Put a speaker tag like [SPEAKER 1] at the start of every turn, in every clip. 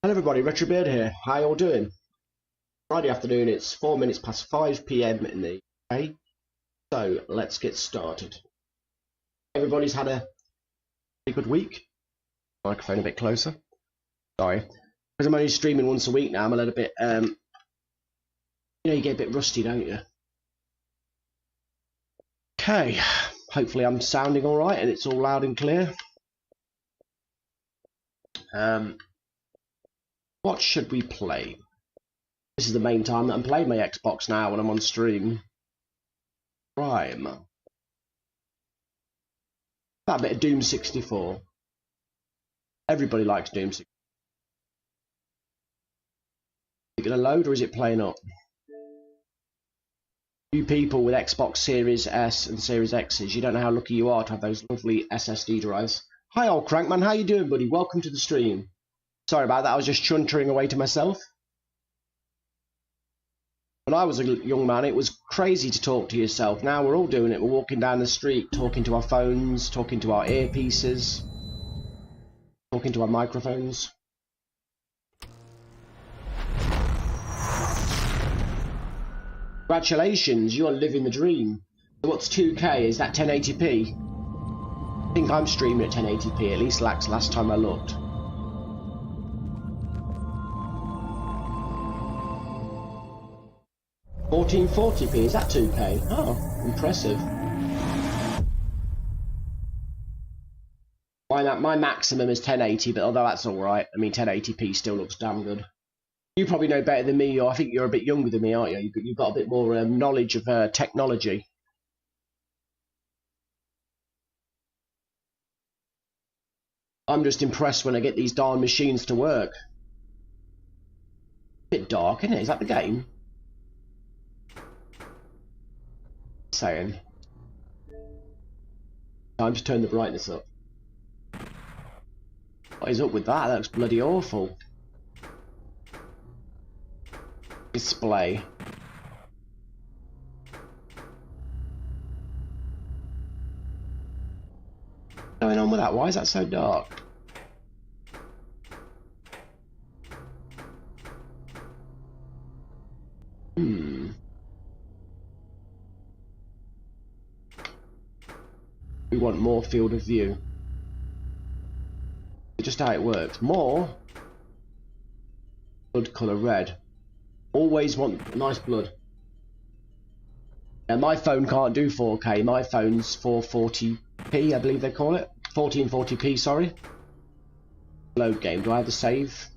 [SPEAKER 1] Hello everybody, Retrobeard here. How y'all doing? Friday afternoon, it's 4 minutes past 5 PM in the UK. So let's get started. Everybody's had a pretty good week. Microphone a bit closer. Sorry. Because I'm only streaming once a week now, I'm a little bit, you get a bit rusty, don't you? Okay. Hopefully I'm sounding alright and it's all loud and clear. What should we play? This is the main time that I'm playing my Xbox now when I'm on stream. Prime. That bit of Doom 64. Everybody likes Doom 64. Is it going to load or is it playing up? You people with Xbox Series S and Series X's, you don't know how lucky you are to have those lovely SSD drives. Hi old Crankman, how you doing buddy? Welcome to the stream. Sorry about that, I was just chuntering away to myself. When I was a young man, it was crazy to talk to yourself. Now we're all doing it. We're walking down the street, talking to our phones, talking to our earpieces, talking to our microphones. Congratulations, you are living the dream. So what's 2K? Is that 1080p? I think I'm streaming at 1080p, at least last time I looked. $1440p, is that 2K? Oh, impressive. My maximum is 1080, but although that's alright, I mean 1080p still looks damn good. You probably know better than me, or I think you're a bit younger than me, aren't you? You've got a bit more knowledge of technology. I'm just impressed when I get these darn machines to work. Bit dark, isn't it? Is that the game? Saying. Time to turn the brightness up. What is up with that? That looks bloody awful. Display. What's going on with that? Why is that so dark? We want more field of view. It's just how it works. More blood colour red. Always want nice blood. And my phone can't do 4K. My phone's 440p, I believe they call it. 1440p, sorry. Load game. Do I have the save?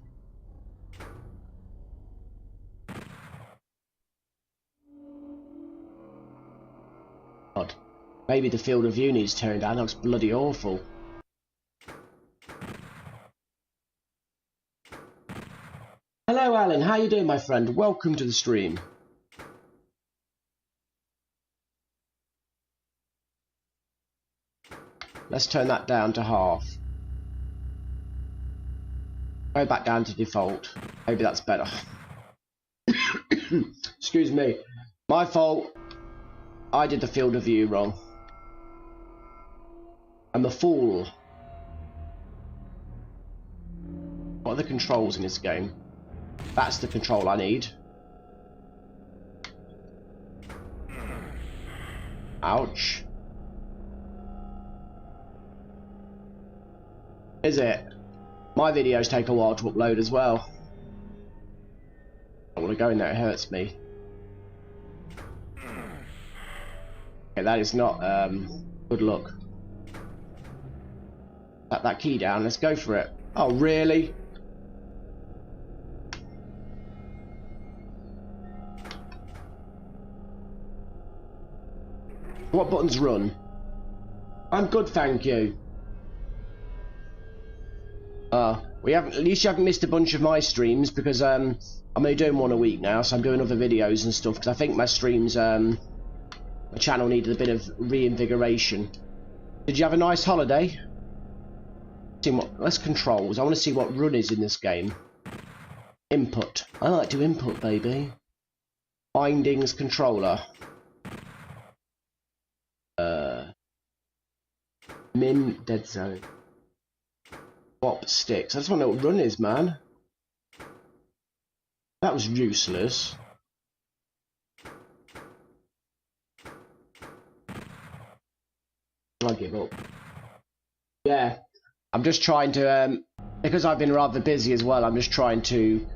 [SPEAKER 1] God. Maybe the field of view needs turned down. That looks bloody awful. Hello Alan, how you doing my friend? Welcome to the stream. Let's turn that down to half. Go back down to default. Maybe that's better. Excuse me. My fault. I did the field of view wrong. I'm a fool. What are the controls in this game? That's the control I need. Ouch. Is it? My videos take a while to upload as well. I don't want to go in there, it hurts me. Okay, that is not good luck. Tap that key down, let's go for it. Oh, really? What buttons run? I'm good, thank you. We haven't. At least you haven't missed a bunch of my streams because I'm only doing one a week now, so I'm doing other videos and stuff. Because I think my streams, my channel needed a bit of reinvigoration. Did you have a nice holiday? Let's controls. I want to see what run is in this game. Input. I like to input, baby. Bindings controller. Min dead zone. Swap sticks. I just want to know what run is, man. that was useless. I give up. Yeah, I'm just trying to, because I've been rather busy as well, I'm just trying to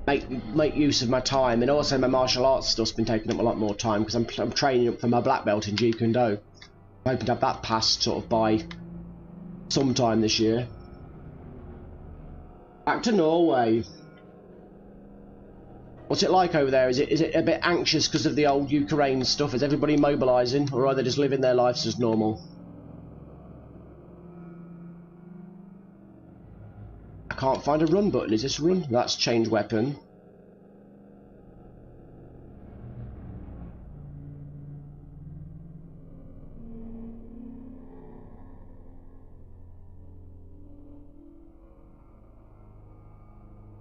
[SPEAKER 1] make use of my time, and also my martial arts stuff's been taking up a lot more time because I'm training up for my black belt in Jeet Kune Do. I'm hoping to have that passed sort of by sometime this year. Back to Norway. What's it like over there? Is it a bit anxious because of the old Ukraine stuff? Is everybody mobilising, or are they just living their lives as normal? I can't find a run button. Is this run? That's change weapon.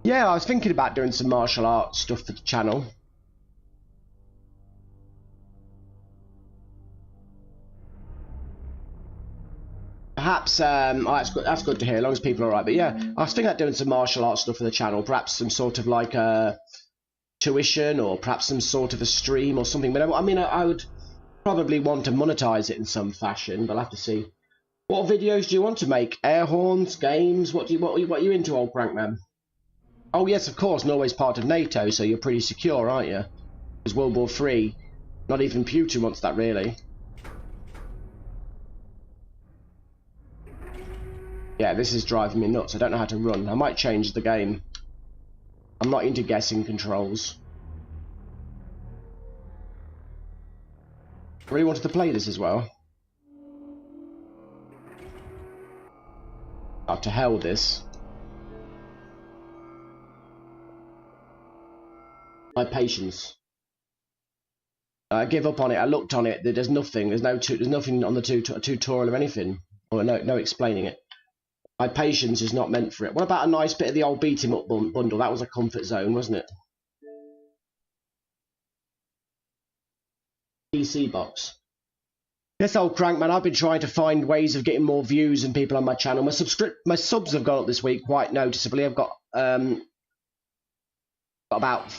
[SPEAKER 1] Yeah, I was thinking about doing some martial arts stuff for the channel. Perhaps, oh, that's good to hear, as long as people are alright. But yeah, I was thinking about doing some martial arts stuff for the channel. Perhaps some sort of like tuition, or perhaps some sort of a stream or something. But I mean, I would probably want to monetize it in some fashion, but I'll have to see. What videos do you want to make? Air horns, games? What are you into, old Prankman? Oh yes, of course, Norway's part of NATO, so you're pretty secure, aren't you? Because World War III, not even Putin wants that, really. Yeah, this is driving me nuts. I don't know how to run. I might change the game. I'm not into guessing controls. I really wanted to play this as well. Oh, to hell with this. My patience. I give up on it. I looked on it. There's nothing. There's nothing on the tutorial or anything, or no explaining it. My patience is not meant for it. What about a nice bit of the old beat 'em up bundle? That was a comfort zone, wasn't it? PC box. Yes, old Crankman. I've been trying to find ways of getting more views and people on my channel. My subs have gone up this week quite noticeably. I've got about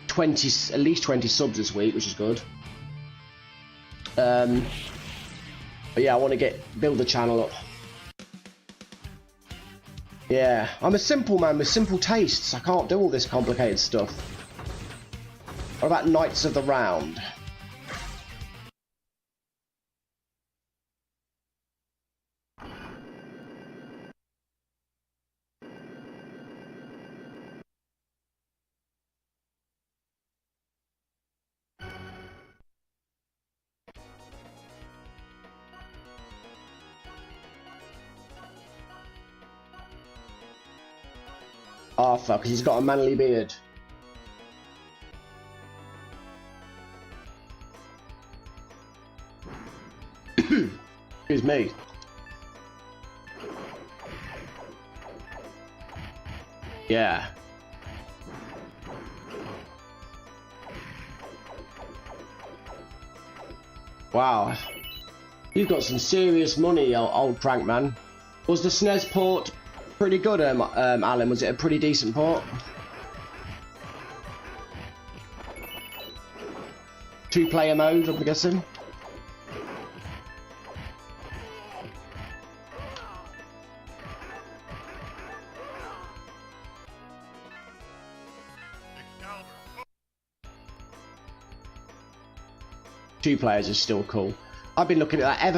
[SPEAKER 1] 20, at least 20 subs this week, which is good. But yeah, I want to build the channel up. Yeah, I'm a simple man with simple tastes. I can't do all this complicated stuff. What about Knights of the Round? Arthur, because he's got a manly beard. Excuse me. Yeah. Wow. You've got some serious money, old Prankman. Was the SNES port pretty good, Alan? Was it a pretty decent port? 2-player mode, I'm guessing. Two players is still cool. I've been looking at that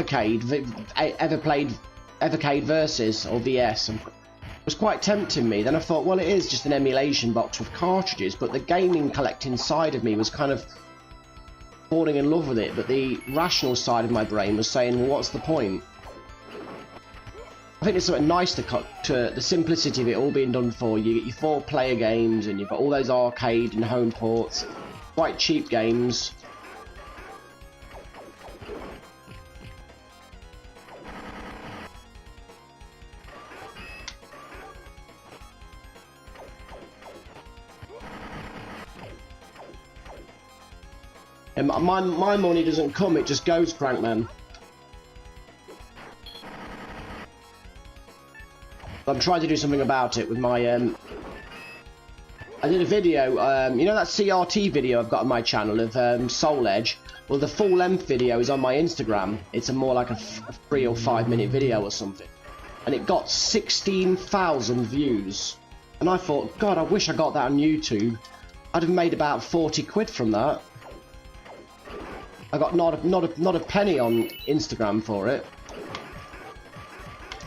[SPEAKER 1] Evercade Versus or VS. It was quite tempting me. Then I thought, well, it is just an emulation box with cartridges, but the gaming collecting side of me was kind of falling in love with it, but the rational side of my brain was saying, well, what's the point? I think there's something nice to the simplicity of it all being done for you. You get your 4-player games, and you've got all those arcade and home ports, quite cheap games. And my money doesn't come, it just goes, Prankman. I'm trying to do something about it with my I did a video, you know that CRT video I've got on my channel of Soul Edge? Well, the full length video is on my Instagram. It's a more like a 3 or 5 minute video or something. And it got 16,000 views. And I thought, God, I wish I got that on YouTube. I'd have made about 40 quid from that. I got not a penny on Instagram for it.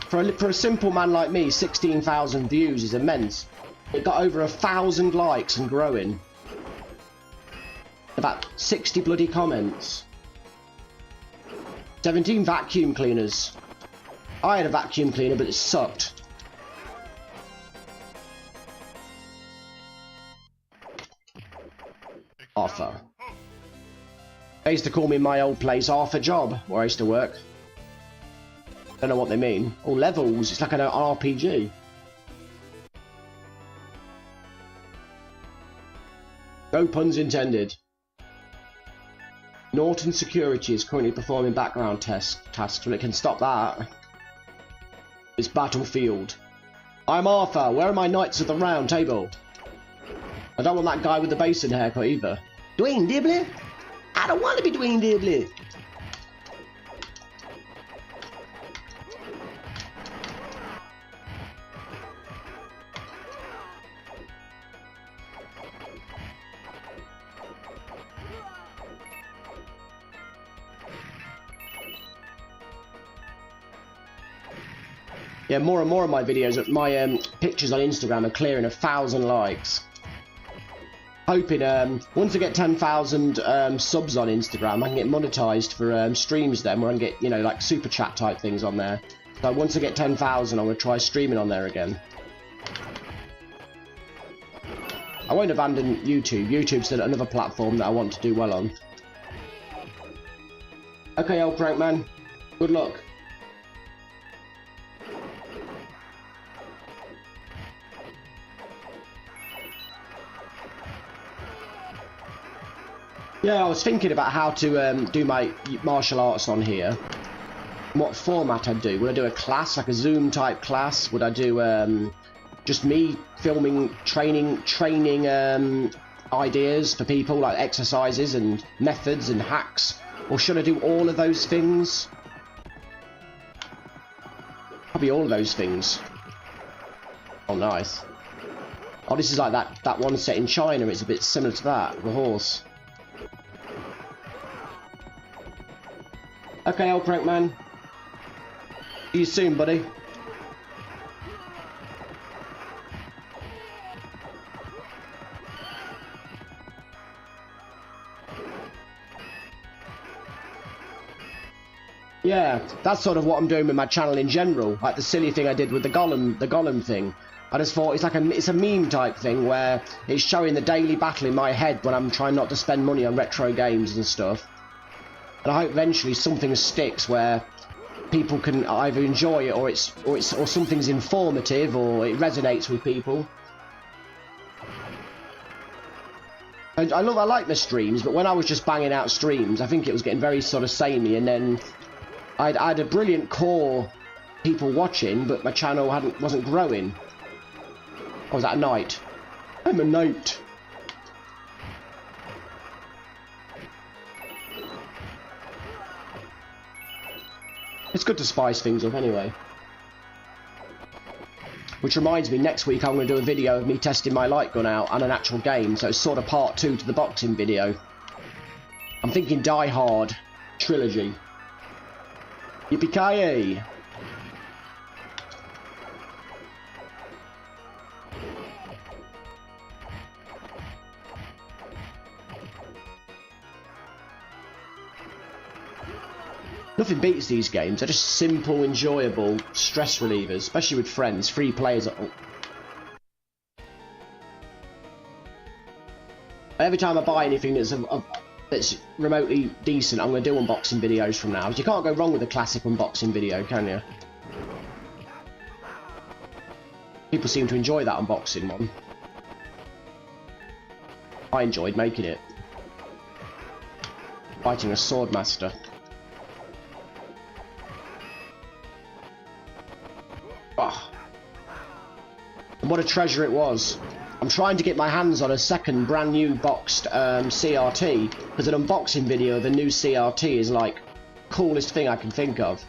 [SPEAKER 1] For a simple man like me, 16,000 views is immense. It got over 1,000 likes and growing. About 60 bloody comments. 17 vacuum cleaners. I had a vacuum cleaner, but it sucked. Arthur. They used to call me in my old place Arthur Job, where I used to work. Don't know what they mean. Oh, levels. It's like an RPG. No puns intended. Norton Security is currently performing background tasks, but it can stop that. It's Battlefield. I'm Arthur. Where are my Knights of the Round Table? I don't want that guy with the basin haircut either. Dwayne Dibley? I don't want to be Dwayne Dibley. Yeah, more and more of my videos, my pictures on Instagram are clearing 1,000 likes. Hoping once I get 10,000 subs on Instagram, I can get monetized for streams then, where I can get, you know, like super chat type things on there. So once I get 10,000, I'm going to try streaming on there again. I won't abandon YouTube. YouTube's still another platform that I want to do well on. Okay, old crank man. Good luck. Yeah, I was thinking about how to do my martial arts on here. What format I'd do. Would I do a class, like a Zoom type class? Would I do just me filming training ideas for people, like exercises and methods and hacks? Or should I do all of those things? Probably all of those things. Oh, nice. Oh, this is like that one set in China. It's a bit similar to that, the horse. Okay, old crank man. See you soon, buddy. Yeah, that's sort of what I'm doing with my channel in general. Like the silly thing I did with the Golem thing. I just thought it's a meme type thing where it's showing the daily battle in my head when I'm trying not to spend money on retro games and stuff. And I hope eventually something sticks where people can either enjoy it or something's informative or it resonates with people. And I like my streams, but when I was just banging out streams, I think it was getting very sort of samey, and then I had a brilliant core people watching, but my channel wasn't growing. I was at a knight. I'm a knight. It's good to spice things up anyway. Which reminds me, next week I'm going to do a video of me testing my light gun out on an actual game, so it's sort of part 2 to the boxing video. I'm thinking Die Hard trilogy. Yippee-ki-yay! Nothing beats these games. They're just simple, enjoyable stress relievers, especially with friends, 3 players. Every time I buy anything that's remotely decent, I'm going to do unboxing videos from now. You can't go wrong with a classic unboxing video, can you? People seem to enjoy that unboxing one. I enjoyed making it. Fighting a swordmaster. Oh. And what a treasure it was. I'm trying to get my hands on a second brand new boxed CRT, because an unboxing video of a new CRT is like coolest thing I can think of.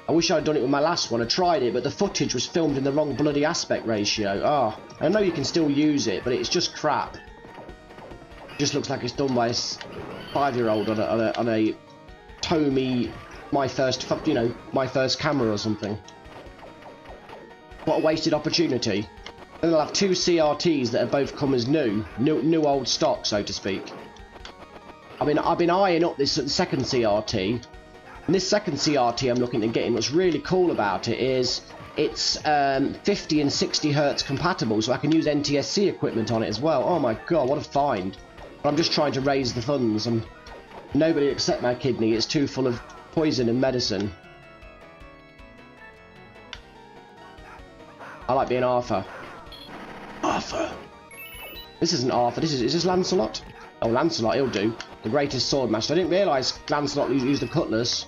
[SPEAKER 1] I wish I'd done it with my last one. I tried it, but the footage was filmed in the wrong bloody aspect ratio. Oh, I know you can still use it, but it's just crap. It just looks like it's done by a 5-year-old on a Tomy, my first camera or something. What a wasted opportunity. And they'll have 2 CRTs that have both come as new old stock, so to speak. I mean, I've been eyeing up this second CRT. And this second CRT I'm looking at getting, what's really cool about it is it's 50 and 60 hertz compatible, so I can use NTSC equipment on it as well. Oh my god, what a find. But I'm just trying to raise the funds, and nobody accept my kidney. It's too full of poison and medicine. I like being Arthur. Arthur. This isn't Arthur, is this Lancelot? Oh, Lancelot, he'll do. The greatest sword master. I didn't realise Lancelot used the cutlass.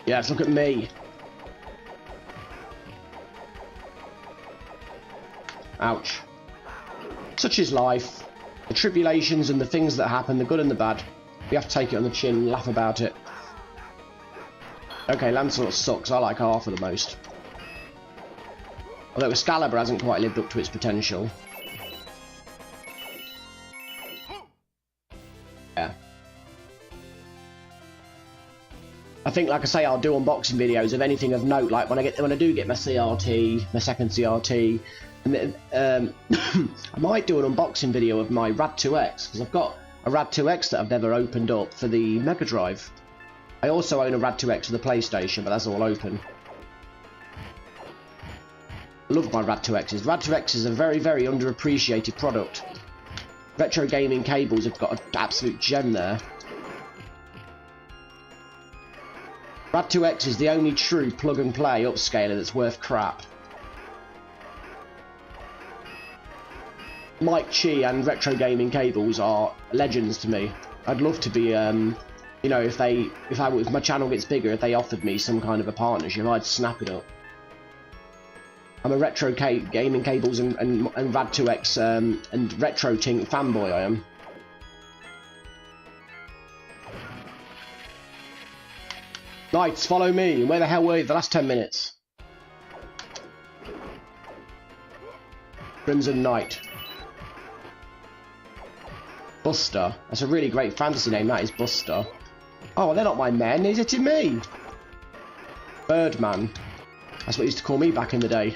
[SPEAKER 1] Yes, look at me. Ouch. Such is life. The tribulations and the things that happen, the good and the bad. We have to take it on the chin and laugh about it. Okay, Lancelot sucks. I like Arthur the most. Although Excalibur hasn't quite lived up to its potential. Yeah. I think, like I say, I'll do unboxing videos of anything of note. Like when I do get my CRT, my second CRT, and then, I might do an unboxing video of my Rad2X, because I've got a Rad2X that I've never opened up for the Mega Drive. I also own a Rad2X for the PlayStation, but that's all open. I love my Rad2Xs. Rad2X is a very, very underappreciated product. Retro gaming cables have got an absolute gem there. Rad2X is the only true plug-and-play upscaler that's worth crap. Mike Chi and retro gaming cables are legends to me. I'd love to be, you know, if my channel gets bigger, if they offered me some kind of a partnership, I'd snap it up. I'm a retro gaming cables and Rad2X and retro tink fanboy. I am. Knights, follow me. Where the hell were you the last 10 minutes? Crimson Knight. Buster. That's a really great fantasy name, that is Buster. Oh, well, they're not my men. He's hitting me. Birdman. That's what they used to call me back in the day.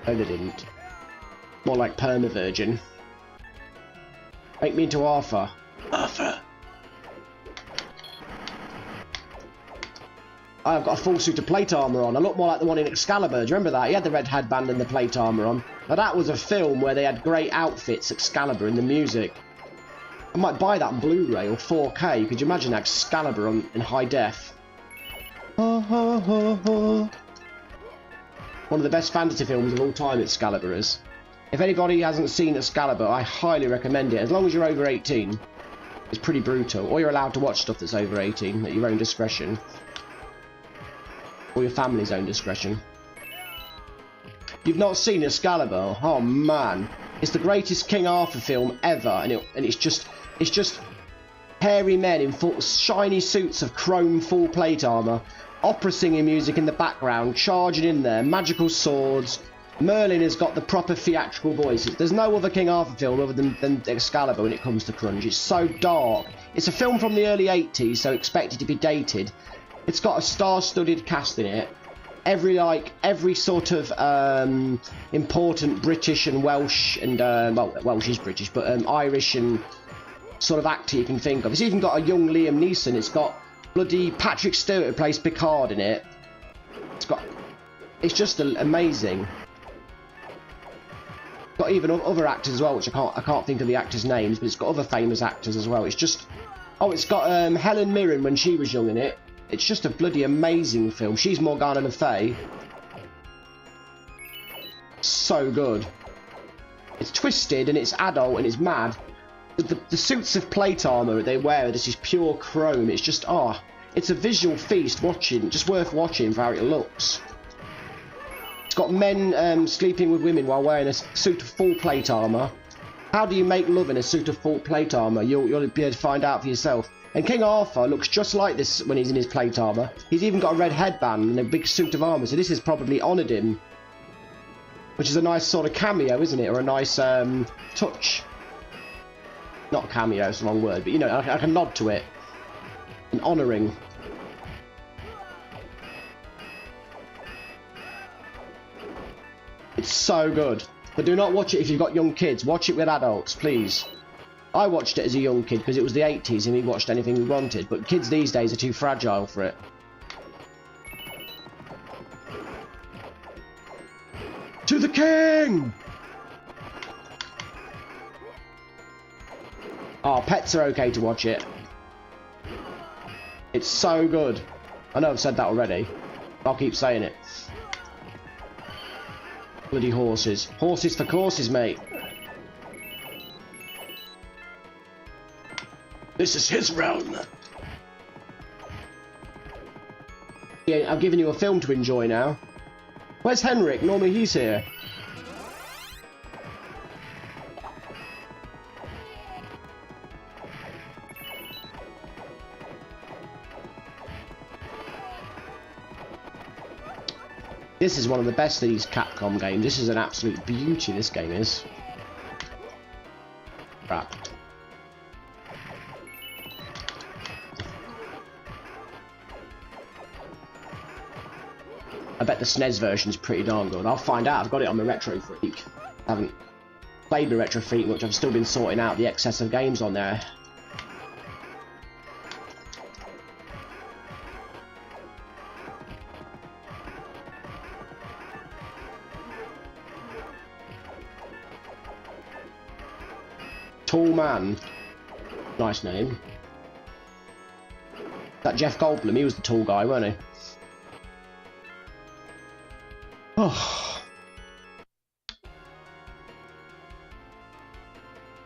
[SPEAKER 1] No, they didn't. More like Perma-Virgin. Make me into Arthur. Arthur. I've got a full suit of plate armour on. I look more like the one in Excalibur. Do you remember that? He had the red headband and the plate armour on. Now that was a film where they had great outfits, Excalibur, and the music. I might buy that on Blu-ray or 4K. Could you imagine Excalibur in high def? One of the best fantasy films of all time, Excalibur is. If anybody hasn't seen Excalibur, I highly recommend it. As long as you're over 18. It's pretty brutal. Or you're allowed to watch stuff that's over 18 at your own discretion. Or your family's own discretion. You've not seen Excalibur? Oh man, it's the greatest King Arthur film ever, and it's just hairy men in full shiny suits of chrome full plate armor, opera singing music in the background, charging in there, magical swords. Merlin has got the proper theatrical voices. There's no other King Arthur film other than Excalibur when it comes to crunge. It's so dark. It's a film from the early 80s, so expect it to be dated. It's got a star-studded cast in it. Every sort of important British and Welsh and well, Welsh is British, but Irish and sort of actor you can think of. It's even got a young Liam Neeson. It's got bloody Patrick Stewart who plays Picard in it. It's just amazing. Got even other actors as well, which I can't think of the actors' names, but it's got other famous actors as well. It's just it's got Helen Mirren when she was young in it. It's just a bloody amazing film. She's Morgana Le Fay. So good. It's twisted and it's adult and it's mad. The suits of plate armour they wear, this is pure chrome. It's just, oh, it's a visual feast watching, just worth watching for how it looks. It's got men sleeping with women while wearing a suit of full plate armour. How do you make love in a suit of full plate armour? You'll be able to find out for yourself. And King Arthur looks just like this when he's in his plate armour. He's even got a red headband and a big suit of armour, so this has probably honoured him. Which is a nice sort of cameo, isn't it? Or a nice touch. Not cameo, it's the wrong word, but you know, I can nod to it. An honouring. It's so good. But do not watch it if you've got young kids. Watch it with adults, please. I watched it as a young kid because it was the 80s and we watched anything we wanted. But kids these days are too fragile for it. To the king! Oh, pets are okay to watch it. It's so good. I know I've said that already. I'll keep saying it. Bloody horses. Horses for courses, mate. This is his realm. Yeah, I've given you a film to enjoy now. Where's Henrik? Normally he's here. This is one of the best of these Capcom games. This is an absolute beauty, this game is. Crap. I bet the SNES version is pretty darn good. I'll find out. I've got it on my Retro Freak. I haven't played my Retro Freak much. I've still been sorting out the excess of games on there. Tall Man. Nice name. That Jeff Goldblum, he was the tall guy, weren't he? Oh.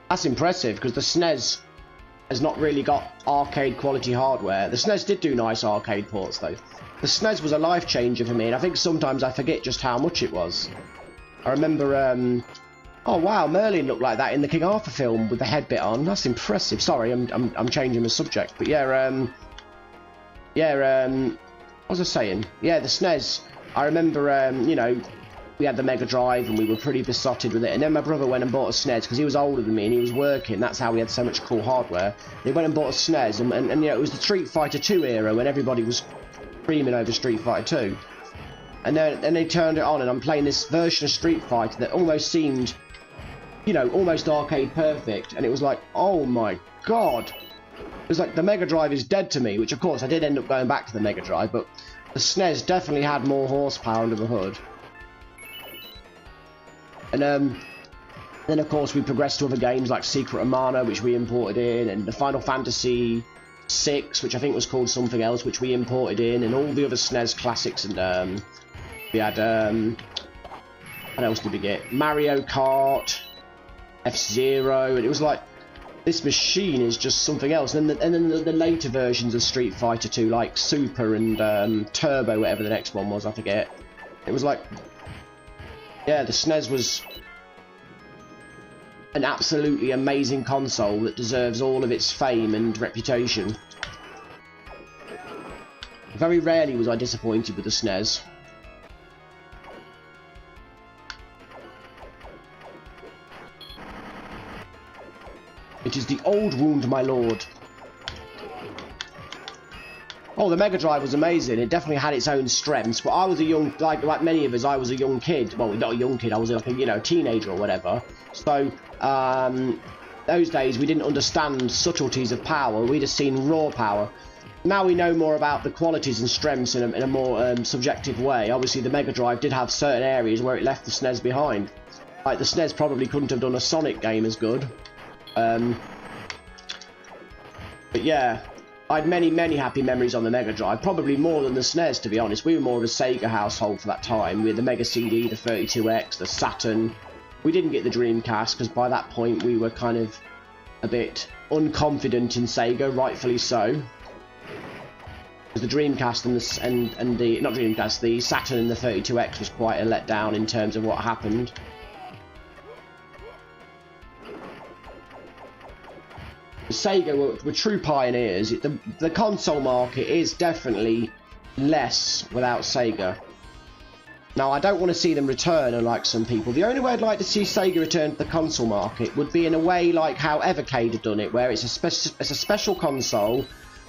[SPEAKER 1] That's impressive, because the SNES has not really got arcade quality hardware. The SNES did do nice arcade ports, though. The SNES was a life changer for me, and I think sometimes I forget just how much it was. I remember, oh wow, Merlin looked like that in the King Arthur film with the head bit on. That's impressive. Sorry, I'm changing the subject, but yeah, what was I saying? Yeah, the SNES. I remember, you know, we had the Mega Drive and we were pretty besotted with it. And then my brother went and bought a SNES because he was older than me and he was working. That's how we had so much cool hardware. They went and bought a SNES, and you know, it was the Street Fighter 2 era when everybody was screaming over Street Fighter 2. And then they turned it on, and I'm playing this version of Street Fighter that almost seemed, you know, almost arcade perfect. And it was like, oh my god. It was like the Mega Drive is dead to me, which of course I did end up going back to the Mega Drive, but the SNES definitely had more horsepower under the hood. And then of course we progressed to other games like Secret of Mana, which we imported in, and the Final Fantasy VI, which I think was called something else, which we imported in, and all the other SNES classics. And we had, what else did we get? Mario Kart, F-Zero, and it was like, this machine is just something else. And then the later versions of Street Fighter 2, like Super and Turbo, whatever the next one was, I forget. It was like, yeah, the SNES was an absolutely amazing console that deserves all of its fame and reputation. Very rarely was I disappointed with the SNES. It is the old wound, my lord. Oh, the Mega Drive was amazing. It definitely had its own strengths, but I was a young, like many of us, I was a young kid. Well, not a young kid, I was like a, you know, teenager or whatever. So, those days we didn't understand subtleties of power. We just seen raw power. Now we know more about the qualities and strengths in a more subjective way. Obviously, the Mega Drive did have certain areas where it left the SNES behind. Like, the SNES probably couldn't have done a Sonic game as good. But yeah, I had many happy memories on the Mega Drive, probably more than the SNES, to be honest. We were more of a Sega household for that time. We had the Mega CD, the 32X, the Saturn. We didn't get the Dreamcast because by that point we were kind of a bit unconfident in Sega, rightfully so. Because the Dreamcast and the not Dreamcast, the Saturn and the 32X was quite a letdown in terms of what happened. Sega were true pioneers. The console market is definitely less without Sega. Now, I don't want to see them return, unlike some people. The only way I'd like to see Sega return to the console market would be in a way like how Evercade have done it, where it's a special console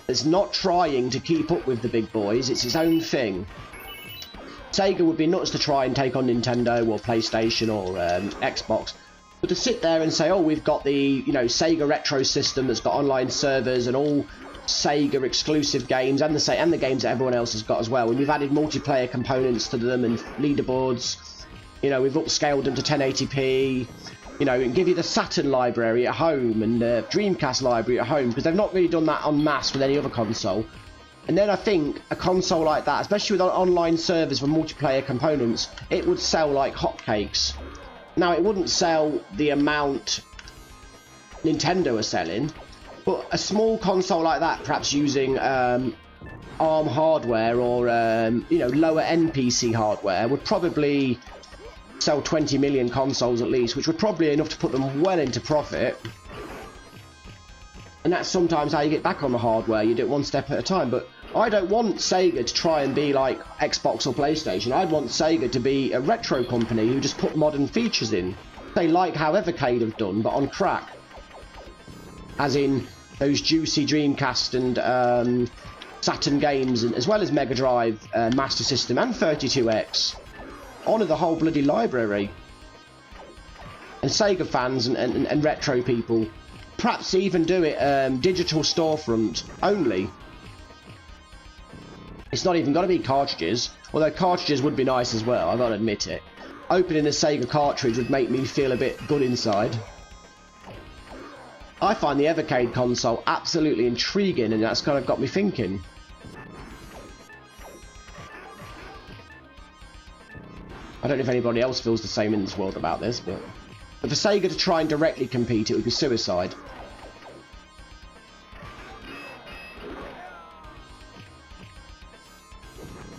[SPEAKER 1] that's not trying to keep up with the big boys. It's its own thing. Sega would be nuts to try and take on Nintendo or PlayStation or Xbox. But to sit there and say, oh, we've got the, Sega Retro system that's got online servers and all Sega exclusive games and the games that everyone else has got as well, and we've added multiplayer components to them and leaderboards, we've upscaled them to 1080p, and give you the Saturn library at home and the Dreamcast library at home, because they've not really done that en masse with any other console. And then I think a console like that, especially with online servers for multiplayer components, it would sell like hotcakes. Now, it wouldn't sell the amount Nintendo are selling, but a small console like that, perhaps using ARM hardware or lower end PC hardware, would probably sell 20 million consoles at least, which would probably be enough to put them well into profit. And that's sometimes how you get back on the hardware. You do it one step at a time. But I don't want Sega to try and be like Xbox or PlayStation. I'd want Sega to be a retro company who just put modern features in. They like how Evercade have done, but on crack. As in those juicy Dreamcast and Saturn games, and as well as Mega Drive, Master System and 32X. Honour the whole bloody library. And Sega fans and retro people, perhaps even do it digital storefront only. It's not even got to be cartridges, although cartridges would be nice as well, I've got to admit it. Opening a Sega cartridge would make me feel a bit good inside. I find the Evercade console absolutely intriguing, and that's kind of got me thinking. I don't know if anybody else feels the same in this world about this, but for Sega to try and directly compete, it would be suicide.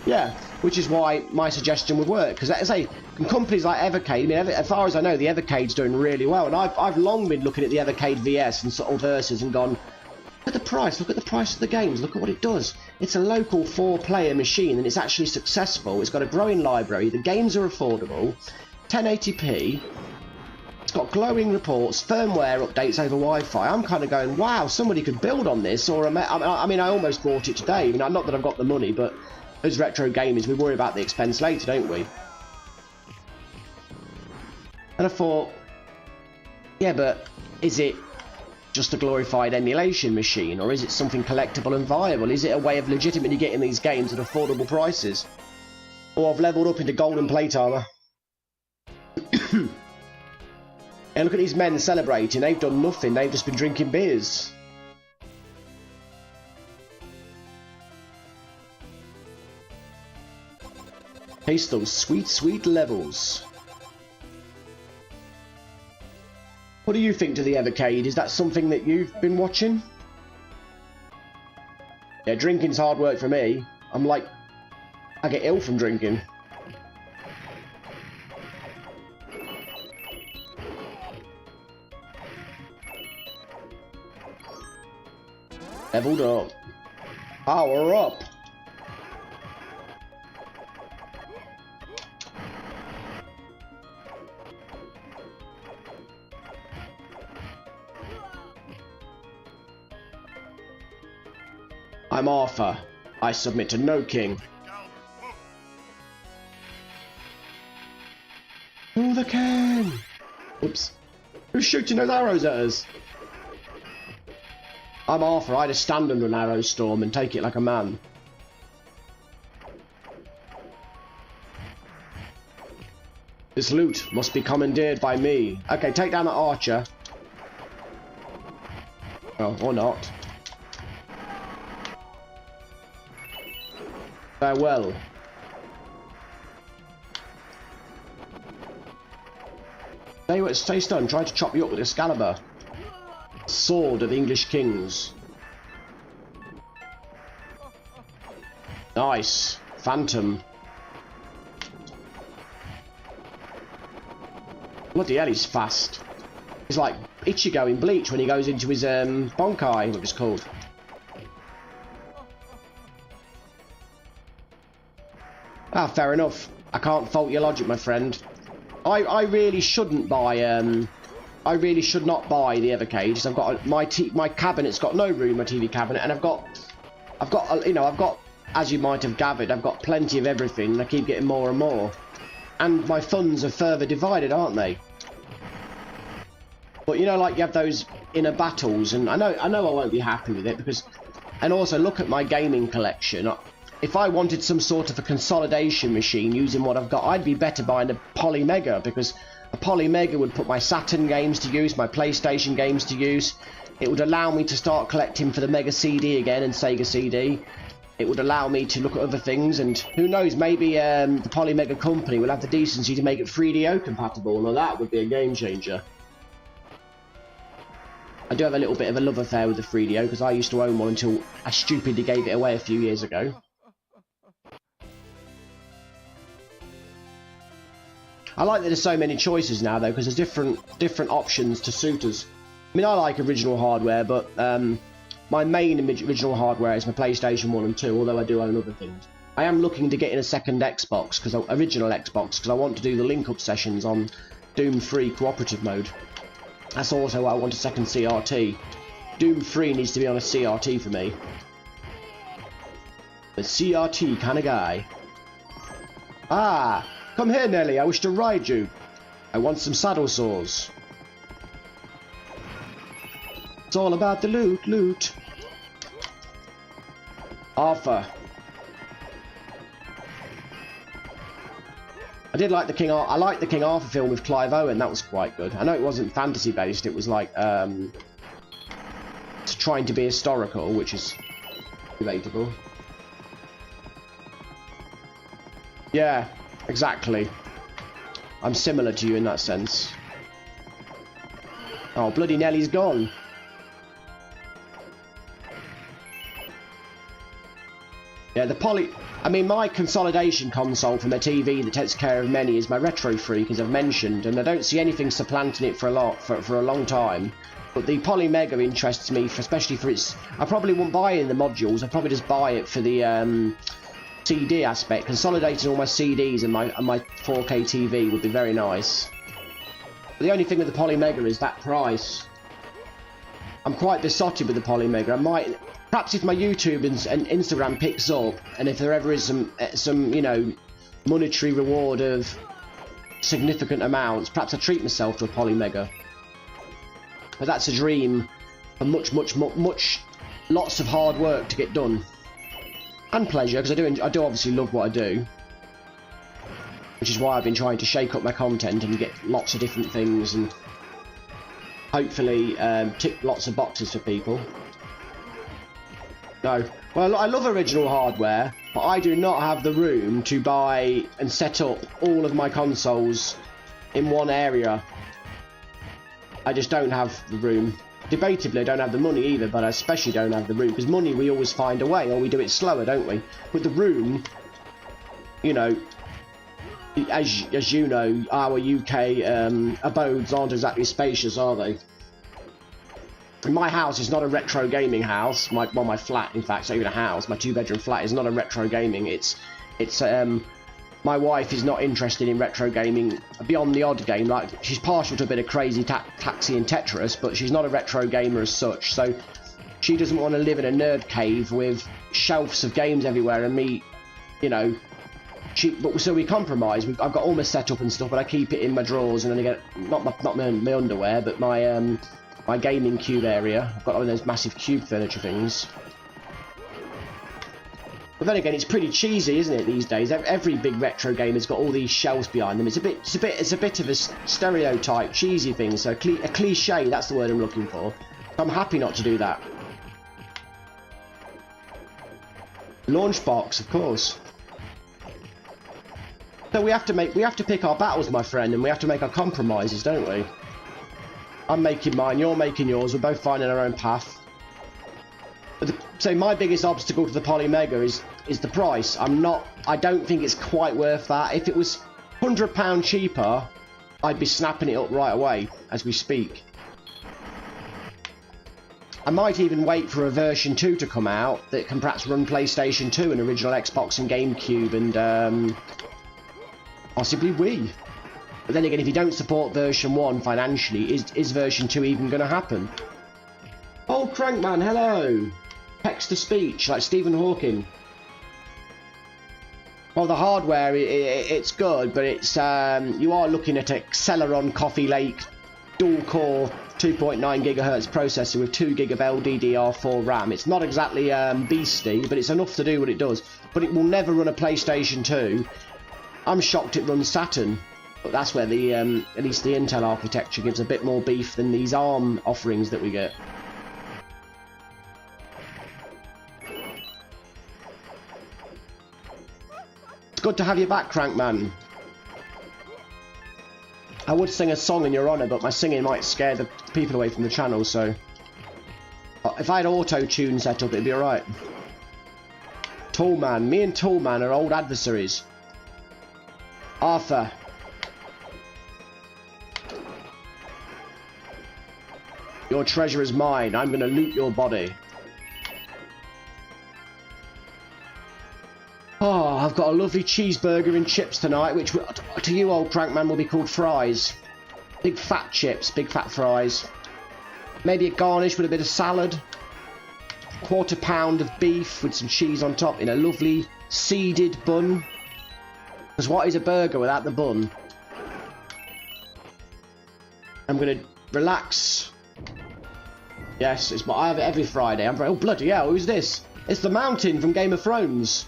[SPEAKER 1] Yeah, which is why my suggestion would work, because as I say, companies like Evercade, I mean, as far as I know, the Evercade's doing really well, and I've long been looking at the Evercade VS and sort of versus and gone, look at the price of the games, look at what it does. It's a local 4-player machine, and it's actually successful. It's got a growing library, the games are affordable, 1080p, it's got glowing reports, firmware updates over Wi-Fi. I'm kind of going, wow, somebody could build on this, or I mean, I almost bought it today. I mean, not that I've got the money, but as retro gamers, we worry about the expense later, don't we? And I thought, yeah, but is it just a glorified emulation machine, or is it something collectible and viable? Is it a way of legitimately getting these games at affordable prices? Or I've leveled up into golden plate armor. And look at these men celebrating. They've done nothing. They've just been drinking beers. Taste those sweet, sweet levels. What do you think to the Evercade? Is that something that you've been watching? Yeah, drinking's hard work for me. I'm like, I get ill from drinking. Leveled up. Power up. I'm Arthur. I submit to no king. Oh, the king! Oops. Who's shooting those arrows at us? I'm Arthur. I'd stand under an arrow storm and take it like a man. This loot must be commandeered by me. Okay, take down the archer. Oh, or not. Farewell. Stay stunned. Try to chop you up with Excalibur. Sword of English kings. Nice. Phantom. Bloody hell, he's fast. He's like Ichigo in Bleach when he goes into his Bonkai, what it's called. Ah, fair enough. I can't fault your logic, my friend. I really shouldn't buy I really should not buy the other cages. I've got my cabinet's got no room, my TV cabinet, and I've got you know, I've got, as you might have gathered, I've got plenty of everything, and I keep getting more and more. And my funds are further divided, aren't they? But you know, like you have those inner battles, and I know I won't be happy with it because, and also look at my gaming collection. If I wanted some sort of a consolidation machine using what I've got, I'd be better buying a Polymega, because a Polymega would put my Saturn games to use, my PlayStation games to use. It would allow me to start collecting for the Mega CD again and Sega CD. It would allow me to look at other things, and who knows, maybe the Polymega company will have the decency to make it 3DO compatible, and that would be a game changer. I do have a little bit of a love affair with the 3DO because I used to own one until I stupidly gave it away a few years ago. I like that there's so many choices now though, because there's different options to suit us. I mean, I like original hardware, but my main original hardware is my PlayStation 1 and 2, although I do own other things. I am looking to get in a second Xbox, original Xbox, because I want to do the link-up sessions on Doom 3 cooperative mode. That's also why I want a second CRT. Doom 3 needs to be on a CRT for me. A CRT kind of guy. Ah! Come here, Nelly, I wish to ride you. I want some saddle saws. It's all about the loot. Arthur. I did like the I liked the King Arthur film with Clive Owen, that was quite good. I know it wasn't fantasy based, it was like trying to be historical, which is debatable. Yeah, exactly. I'm similar to you in that sense. Oh, bloody Nelly's gone. Yeah, I mean, my consolidation console for my TV that takes care of many is my Retro Freak, as I've mentioned, and I don't see anything supplanting it for a long time. But the Polymega interests me, especially for its... I probably won't buy it in the modules, I'd probably just buy it for the CD aspect. Consolidating all my CDs and my 4K TV would be very nice. But the only thing with the Polymega is that price. I'm quite besotted with the Polymega. I might... Perhaps if my YouTube and Instagram picks up, and if there ever is some you know, monetary reward of significant amounts, perhaps I treat myself to a Polymega. But that's a dream, and much, lots of hard work to get done, and pleasure, because I do obviously love what I do, which is why I've been trying to shake up my content and get lots of different things, and hopefully tick lots of boxes for people. No. Well, I love original hardware, but I do not have the room to buy and set up all of my consoles in one area. I just don't have the room. Debatably, I don't have the money either, but I especially don't have the room, because money we always find a way, or we do it slower, don't we? With the room, you know, as you know, our UK abodes aren't exactly spacious, are they? My house is not a retro gaming house. My flat, in fact, it's not even a house. My 2-bedroom flat is not a retro gaming. It's my wife is not interested in retro gaming beyond the odd game. Like, she's partial to a bit of Crazy Taxi and Tetris, but she's not a retro gamer as such. So she doesn't want to live in a nerd cave with shelves of games everywhere and me, you know. So we compromise. I've got all my setup and stuff, but I keep it in my drawers, and then I get not my underwear, but my gaming cube area. I've got one of those massive cube furniture things. But then again, it's pretty cheesy, isn't it, these days? Every big retro game has got all these shelves behind them. It's a bit of a stereotype, cheesy thing. So a cliche, that's the word I'm looking for. I'm happy not to do that. Launch box, of course. So we have to pick our battles, my friend, and we have to make our compromises, don't we? I'm making mine, you're making yours, we're both finding our own path. But so my biggest obstacle to the Polymega is is the price. I don't think it's quite worth that. If it was £100 cheaper, I'd be snapping it up right away as we speak. I might even wait for a version 2 to come out that can perhaps run PlayStation 2 and original Xbox and GameCube and possibly Wii. But then again, if you don't support version 1 financially, is version 2 even going to happen? Oh, Crankman, hello! Text to speech, like Stephen Hawking. Well, the hardware, it's good, but it's you are looking at a Celeron Coffee Lake dual-core 2.9 gigahertz processor with 2 gig of LDDR4 RAM. It's not exactly beastie, but it's enough to do what it does. But it will never run a PlayStation 2. I'm shocked it runs Saturn. But that's where the at least the Intel architecture gives a bit more beef than these ARM offerings that we get. It's good to have you back, Crankman. I would sing a song in your honour, but my singing might scare the people away from the channel, so... If I had auto-tune set up, it'd be alright. Tallman. Me and Tallman are old adversaries. Arthur. Your treasure is mine. I'm going to loot your body. Oh, I've got a lovely cheeseburger and chips tonight, which to you, old Crankman, will be called fries. Big fat chips, big fat fries. Maybe a garnish with a bit of salad. Quarter pound of beef with some cheese on top in a lovely seeded bun. Because what is a burger without the bun? I'm going to relax. Yes, I have it every Friday. Oh, bloody hell, who's this? It's the Mountain from Game of Thrones.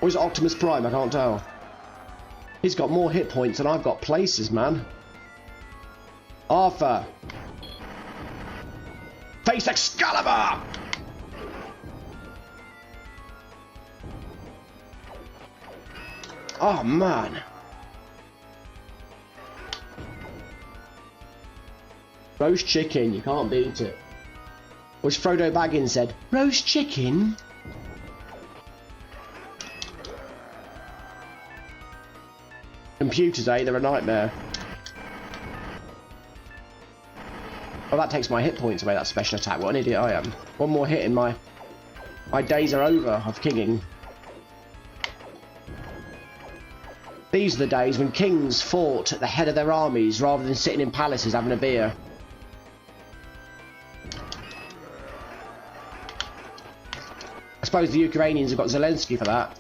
[SPEAKER 1] Or is it Optimus Prime? I can't tell. He's got more hit points than I've got places, man. Arthur. Face Excalibur! Oh, man. Roast chicken, you can't beat it. Which Frodo Baggins said, roast chicken? Computers, eh? They're a nightmare. Oh, that takes my hit points away, that special attack. What an idiot I am. One more hit and my days are over of kinging. These are the days when kings fought at the head of their armies rather than sitting in palaces having a beer. I suppose the Ukrainians have got Zelensky for that.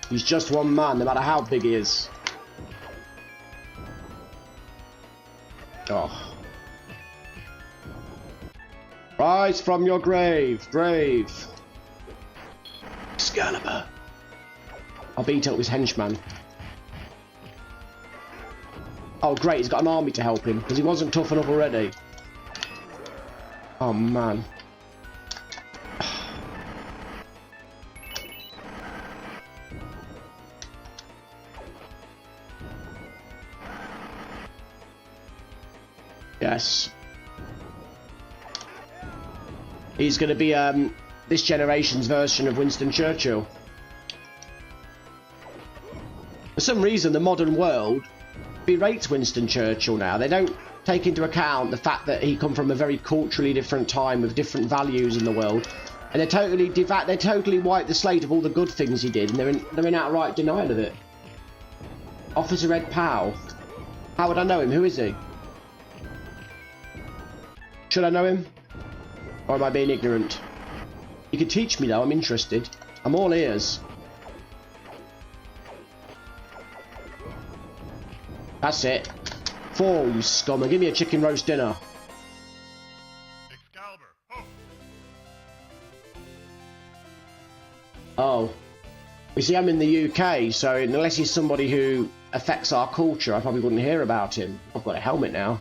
[SPEAKER 1] He's just one man, no matter how big he is. Oh. Rise from your grave, brave. Excalibur. I'll beat up his henchman. Oh great, he's got an army to help him, because he wasn't tough enough already. Oh man. Yes. He's going to be this generation's version of Winston Churchill. For some reason, the modern world berates Winston Churchill now. They don't take into account the fact that he come from a very culturally different time with different values in the world, and they totally wipe the slate of all the good things he did, and they're in outright denial of it. Officer Ed Powell. How would I know him? Who is he? Should I know him? Or am I being ignorant? You can teach me though, I'm interested. I'm all ears. That's it. Fall, you scum, and give me a chicken roast dinner. Excalibur. Oh. You see, I'm in the UK, so unless he's somebody who affects our culture, I probably wouldn't hear about him. I've got a helmet now.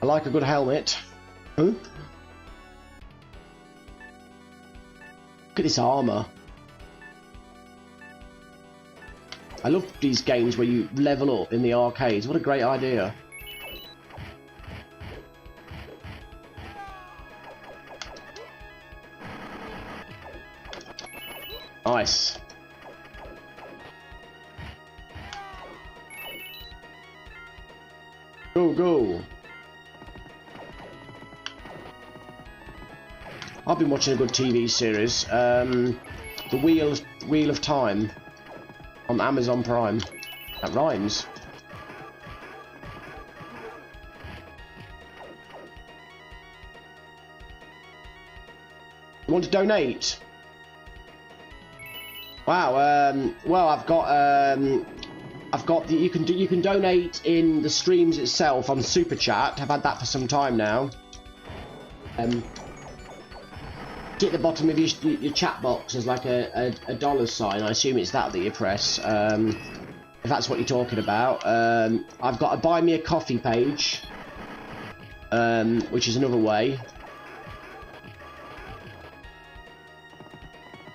[SPEAKER 1] I like a good helmet. Huh? Look at this armour. I love these games where you level up in the arcades. What a great idea. Nice. Go, go. I've been watching a good TV series. The Wheel of Time on Amazon Prime. That rhymes. You want to donate? Wow. Well, I've got the you can donate in the streams itself on Super Chat. I've had that for some time now. At the bottom of your chat box there's like a dollar sign. I assume it's that you press, if that's what you're talking about. I've got a buy me a coffee page, which is another way.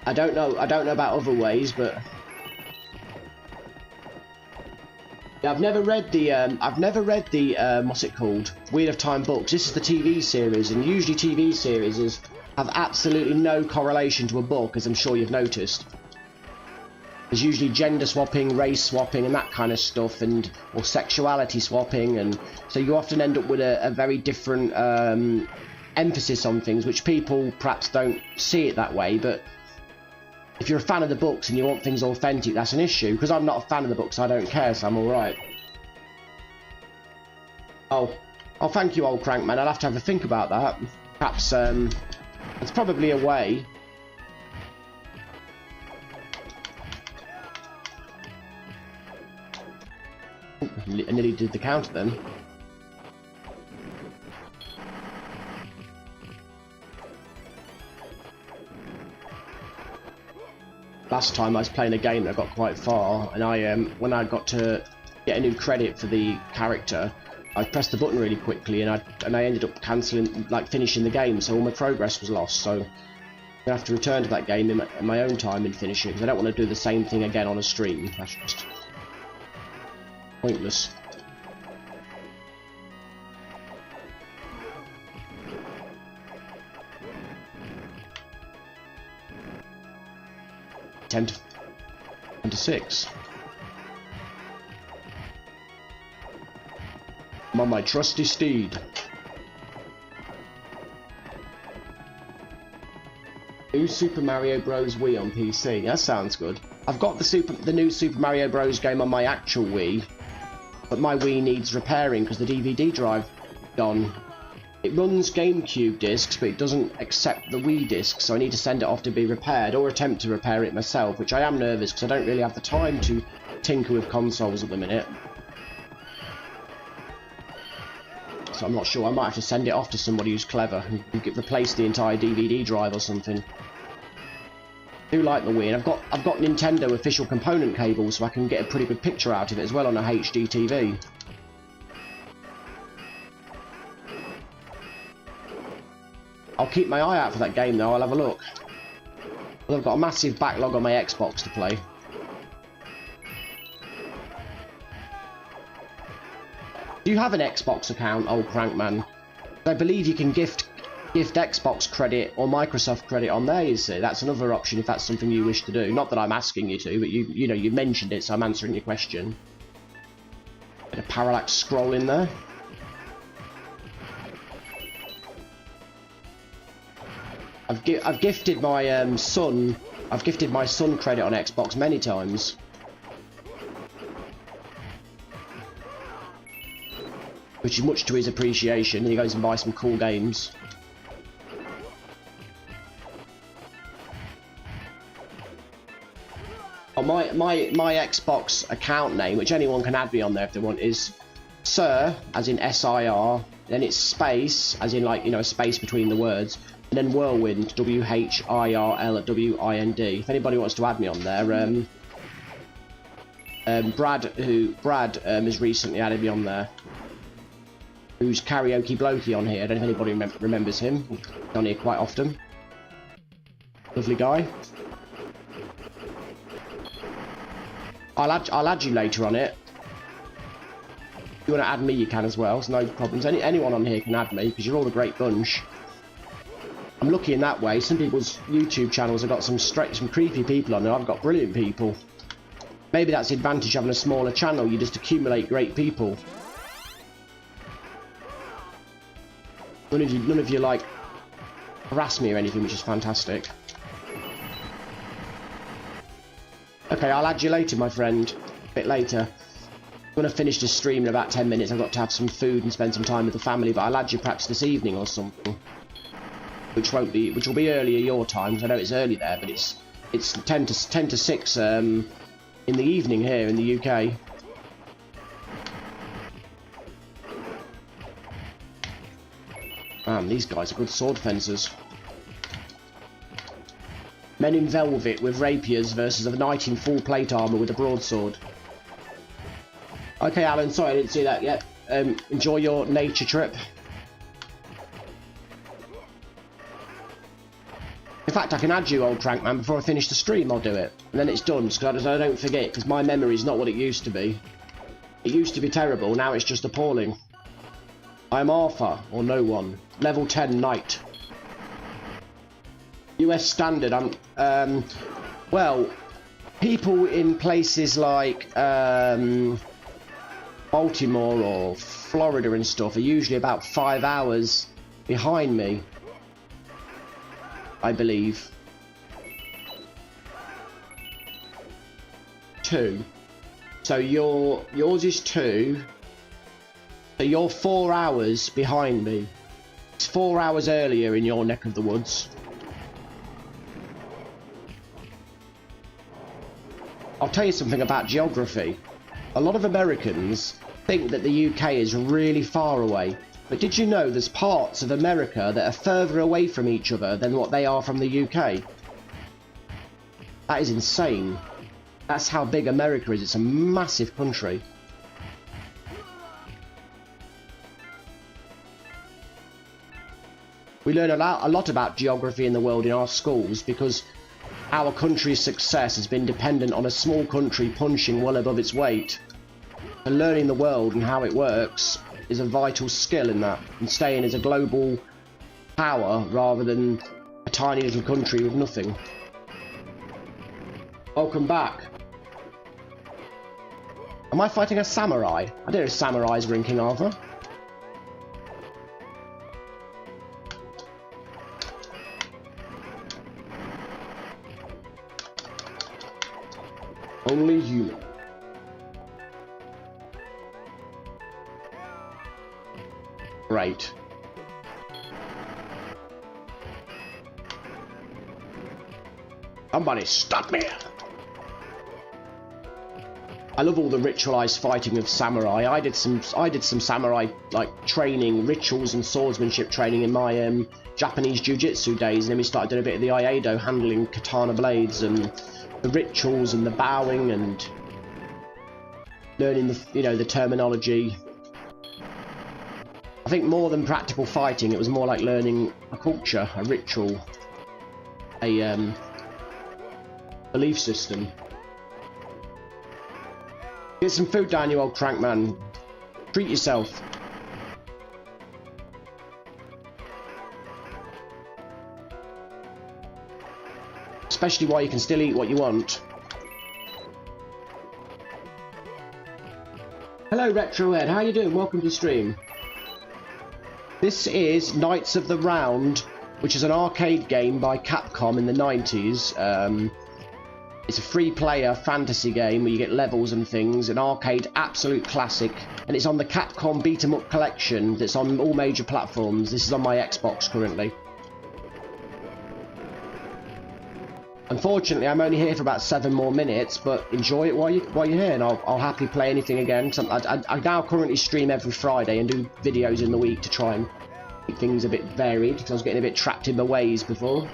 [SPEAKER 1] I don't know about other ways, but yeah, I've never read the what's it called, Wheel of Time books. This is the TV series, and usually TV series have absolutely no correlation to a book, as I'm sure you've noticed. There's usually gender swapping, race swapping, and that kind of stuff, or sexuality swapping, and so you often end up with a very different emphasis on things, which people perhaps don't see it that way. But if you're a fan of the books and you want things authentic, that's an issue. Because I'm not a fan of the books, I don't care, so I'm alright. Oh, thank you, old crank man. I'll have to have a think about that. Perhaps it's probably a way. I nearly did the counter then. Last time I was playing a game that got quite far, and when I got to get a new credit for the character, I pressed the button really quickly, and I ended up finishing the game, so all my progress was lost. So I'm gonna have to return to that game in my own time and finish it, because I don't want to do the same thing again on a stream. That's just pointless. Ten to 6. I'm on my trusty steed. New Super Mario Bros. Wii on PC. That sounds good. I've got the new Super Mario Bros. Game on my actual Wii, but my Wii needs repairing because the DVD drive is gone. It runs GameCube discs, but it doesn't accept the Wii disc, so I need to send it off to be repaired, or attempt to repair it myself, which I am nervous because I don't really have the time to tinker with consoles at the minute. So I'm not sure. I might have to send it off to somebody who's clever and replace the entire DVD drive or something. I do like the Wii, and I've got Nintendo official component cables, so I can get a pretty good picture out of it as well on a HD TV. I'll keep my eye out for that game though. I'll have a look. Well, I've got a massive backlog on my Xbox to play. Do you have an Xbox account, old crankman? I believe you can gift Xbox credit or Microsoft credit on there, you see. That's another option if that's something you wish to do. Not that I'm asking you to, but you know, you mentioned it, so I'm answering your question. Bit of parallax scroll in there. I've gifted my son. I've gifted my son credit on Xbox many times. Which is much to his appreciation. He goes and buys some cool games. Oh, my Xbox account name, which anyone can add me on there if they want, is Sir, as in S-I-R, then it's space, as in, like, you know, a space between the words, and then Whirlwind, W-H-I-R-L-W-I-N-D. If anybody wants to add me on there, Brad has recently added me on there. Who's Karaoke Blokey on here? I don't know if anybody remembers him. He's on here quite often. Lovely guy. I'll add you later on it. If you want to add me, you can as well. It's no problems. Anyone on here can add me because you're all a great bunch. I'm lucky in that way. Some people's YouTube channels have got some creepy people on there. I've got brilliant people. Maybe that's the advantage of having a smaller channel. You just accumulate great people. None of you like harass me or anything, which is fantastic. Okay, I'll add you later, my friend. A bit later. I'm going to finish this stream in about 10 minutes. I've got to have some food and spend some time with the family, but I'll add you perhaps this evening or something. Which will be earlier your time, because I know it's early there, but it's 10 to 6 in the evening here in the UK. Man, these guys are good sword fencers. Men in velvet with rapiers versus a knight in full plate armour with a broadsword. Okay, Alan, sorry I didn't see that yet. Enjoy your nature trip. In fact, I can add you, old Trankman, before I finish the stream. I'll do it. And then it's done, because I don't forget, because my memory is not what it used to be. It used to be terrible, now it's just appalling. I'm Arthur, or no one. Level 10 Knight. US Standard, well, people in places like Baltimore or Florida and stuff are usually about 5 hours behind me, I believe. 2. So yours is 2. So you're 4 hours behind me. It's 4 hours earlier in your neck of the woods. I'll tell you something about geography. A lot of Americans think that the UK is really far away. But did you know there's parts of America that are further away from each other than what they are from the UK? That is insane. That's how big America is. It's a massive country. We learn a lot about geography in the world in our schools because our country's success has been dependent on a small country punching well above its weight. And learning the world and how it works is a vital skill in that, and staying as a global power rather than a tiny little country with nothing. Welcome back. Am I fighting a samurai? I didn't know samurais were in King Arthur. Only human. Right. Somebody stop me! I love all the ritualized fighting of samurai. I did some samurai like training, rituals and swordsmanship training in my Japanese jiu-jitsu days, and then we started doing a bit of the Iaido, handling katana blades and the rituals and the bowing and learning the terminology. I think more than practical fighting, it was more like learning a culture, a ritual, a belief system. Get some food down, you old crank man. Treat yourself. Especially while you can still eat what you want. Hello Retrohead, how you doing? Welcome to the stream. This is Knights of the Round, which is an arcade game by Capcom in the 90s. It's a free-player fantasy game where you get levels and things, an arcade absolute classic, and it's on the Capcom Beat 'em Up collection that's on all major platforms. This is on my Xbox currently. Unfortunately, I'm only here for about 7 more minutes, but enjoy it while you're here, and I'll happily play anything again. I now currently stream every Friday and do videos in the week to try and keep things a bit varied, because I was getting a bit trapped in my ways before.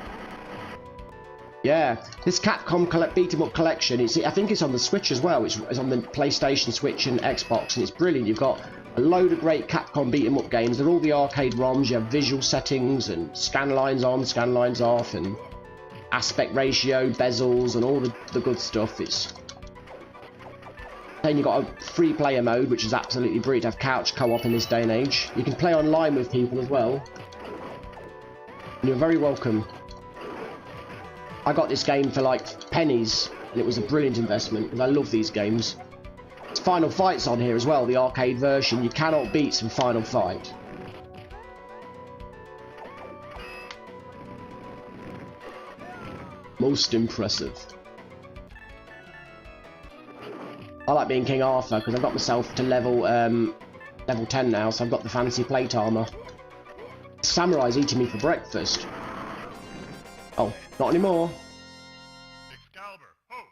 [SPEAKER 1] Yeah, this Capcom Beat 'em Up collection, I think it's on the Switch as well. It's on the PlayStation, Switch and Xbox, and it's brilliant. You've got a load of great Capcom Beat 'em Up games. They're all the arcade ROMs. You have visual settings and scan lines on, scan lines off, and aspect ratio, bezels, and all the good stuff. It's Then you've got a free player mode, which is absolutely brilliant to have couch co-op in this day and age. You can play online with people as well. And you're very welcome. I got this game for like pennies, and it was a brilliant investment, because I love these games. It's Final Fight's on here as well, the arcade version. You cannot beat some Final Fight. Most impressive. I like being King Arthur because I've got myself to level 10 now, so I've got the fancy plate armor. Samurai's eating me for breakfast. Oh, not anymore. Excalibur, ho!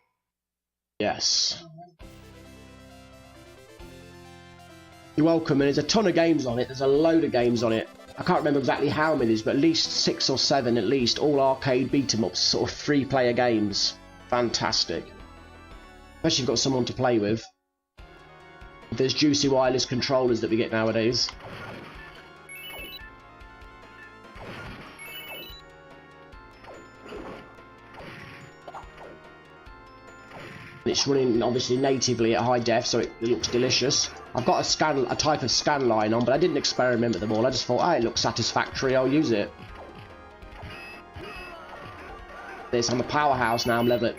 [SPEAKER 1] Yes. You're welcome, and there's a ton of games on it. There's a load of games on it. I can't remember exactly how many, but at least 6 or 7 at least, all arcade beat-em-ups, sort of 3-player games. Fantastic. Especially if you've got someone to play with. There's juicy wireless controllers that we get nowadays. It's running obviously natively at high def, so it looks delicious. I've got a type of scan line on, but I didn't experiment with them all. I just thought, oh, it looks satisfactory, I'll use it. I'm a powerhouse now. I'm level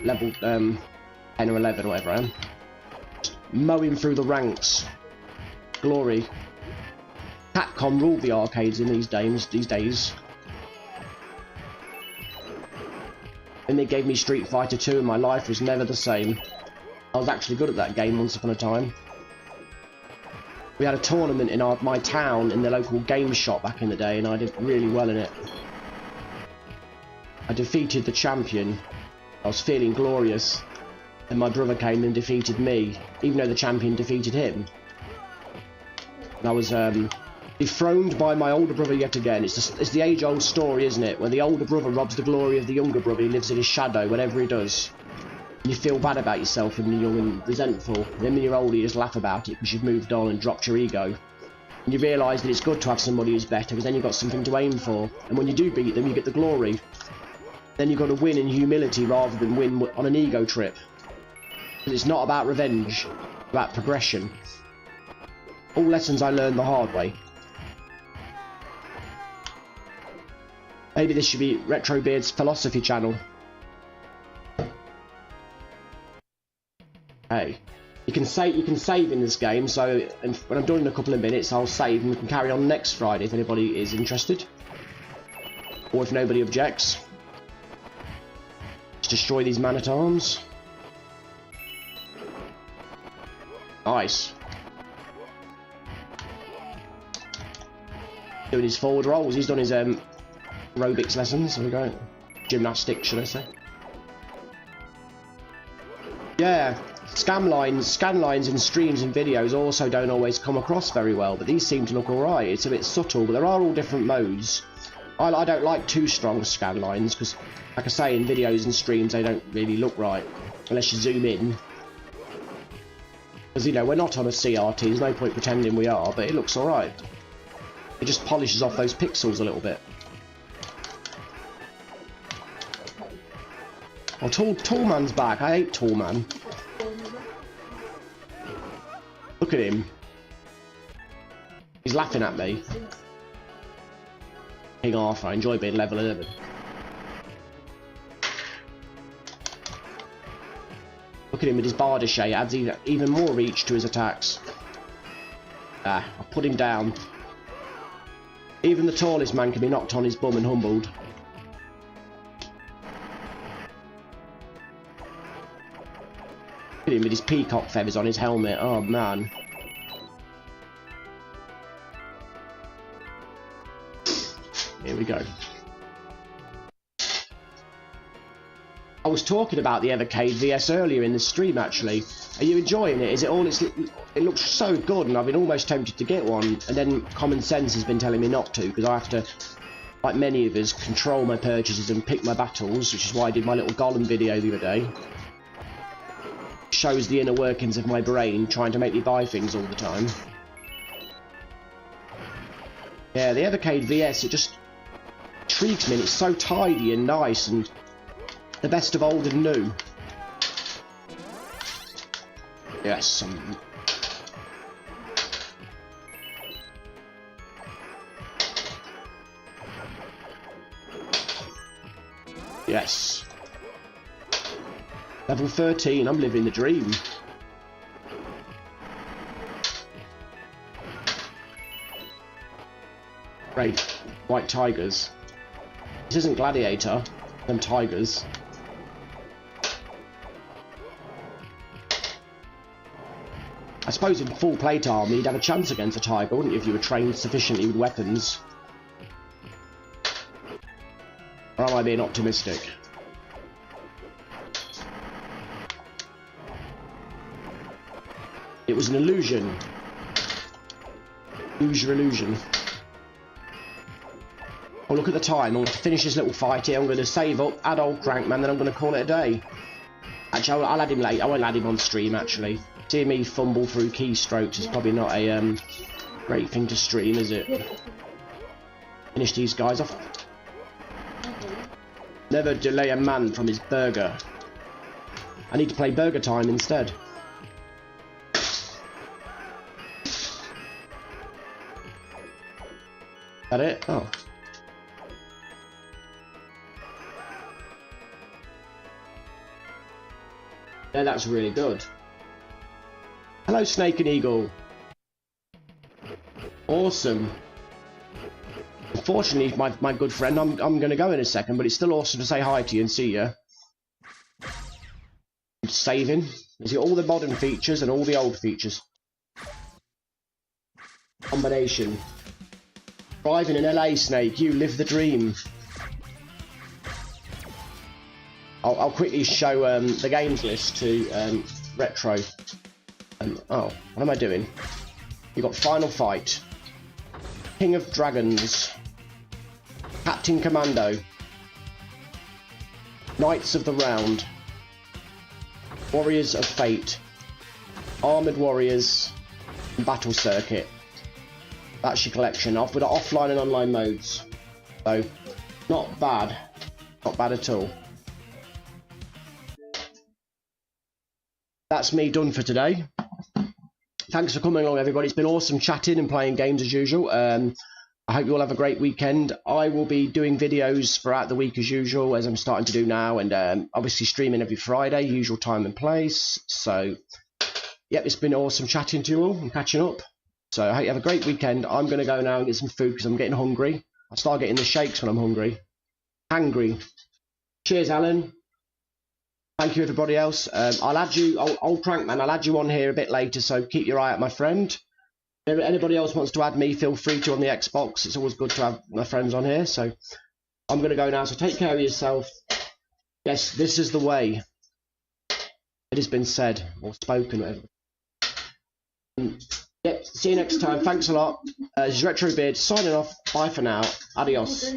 [SPEAKER 1] 10 or 11 or whatever I am. Mowing through the ranks. Glory. Capcom ruled the arcades in these days. And they gave me Street Fighter 2 and my life was never the same. I was actually good at that game once upon a time. We had a tournament in my town in the local game shop back in the day, and I did really well in it. I defeated the champion. I was feeling glorious. And my brother came and defeated me, even though the champion defeated him. And I was dethroned by my older brother yet again. It's the age-old story, isn't it? When the older brother robs the glory of the younger brother, he lives in his shadow, whatever he does. You feel bad about yourself when you're young and resentful. Then when you're older, you just laugh about it because you've moved on and dropped your ego. And you realise that it's good to have somebody who's better, because then you've got something to aim for. And when you do beat them, you get the glory. Then you've got to win in humility rather than win on an ego trip. Because it's not about revenge, it's about progression. All lessons I learned the hard way. Maybe this should be Retrobeard's philosophy channel. Hey, you can save in this game, so and when I'm done in a couple of minutes, I'll save and we can carry on next Friday if anybody is interested, or if nobody objects. Let's destroy these man-at-arms. Nice. Doing his forward rolls. He's done his aerobics lessons. There we go. Gymnastics, should I say? Yeah. Scan lines in streams and videos also don't always come across very well, but these seem to look alright. It's a bit subtle, but there are all different modes. I don't like too strong scan lines, because, like I say, in videos and streams they don't really look right, unless you zoom in. Because, you know, we're not on a CRT, there's no point pretending we are, but it looks alright. It just polishes off those pixels a little bit. Oh, Tall Man's back. I hate Tall Man. Look at him. He's laughing at me. King Arthur, I enjoy being level 11. Look at him with his Bardachet, it adds even more reach to his attacks. Ah, I'll put him down. Even the tallest man can be knocked on his bum and humbled. Look at him with his peacock feathers on his helmet, oh man. Here we go. I was talking about the Evercade VS earlier in the stream, actually. Are you enjoying it? Is it all? It looks so good, and I've been almost tempted to get one, and then common sense has been telling me not to, because I have to, like many of us, control my purchases and pick my battles, which is why I did my little Gollum video the other day. Shows the inner workings of my brain, trying to make me buy things all the time. Yeah, the Evercade VS, it just intrigues me, and it's so tidy and nice, and the best of old and new. Yes. Yes. Level 13, I'm living the dream. Great. White tigers. This isn't Gladiator. Them tigers. I suppose in full plate armor you'd have a chance against a tiger, wouldn't you, if you were trained sufficiently with weapons? Or am I being optimistic? It was an illusion. Use your illusion. Oh, look at the time. I'm going to finish this little fight here. I'm going to save up, add old Crankman, then I'm going to call it a day. Actually, I'll add him late. I won't add him on stream, actually. Seeing me fumble through keystrokes is probably not a great thing to stream, is it? Finish these guys off. Never delay a man from his burger. I need to play burger time instead. That it? Oh. Yeah, that's really good. Hello, Snake and Eagle. Awesome. Unfortunately, my good friend, I'm going to go in a second, but it's still awesome to say hi to you and see you. Saving. You see all the modern features and all the old features. Combination. Driving in LA, Snake. You live the dream. I'll quickly show the games list to Retro. Oh, what am I doing? You got Final Fight, King of Dragons, Captain Commando, Knights of the Round, Warriors of Fate, Armoured Warriors, and Battle Circuit. That's your collection. I've got offline and online modes, so not bad, not bad at all. That's me done for today. Thanks for coming along, everybody. It's been awesome chatting and playing games as usual. I hope you all have a great weekend. I will be doing videos throughout the week as usual, as I'm starting to do now, and obviously streaming every Friday, usual time and place. So, yep, it's been awesome chatting to you all and catching up. So I hope you have a great weekend. I'm going to go now and get some food because I'm getting hungry. I start getting the shakes when I'm hungry. Hangry. Cheers, Alan. Thank you, everybody else. I'll add you, old Crankman, I'll add you on here a bit later, so keep your eye out, my friend. If anybody else wants to add me, feel free to on the Xbox. It's always good to have my friends on here. So I'm going to go now, so take care of yourself. Yes, this is the way. It has been said, or spoken, whatever. Yep, see you next time. Thanks a lot. This is Retro Beard signing off. Bye for now. Adios.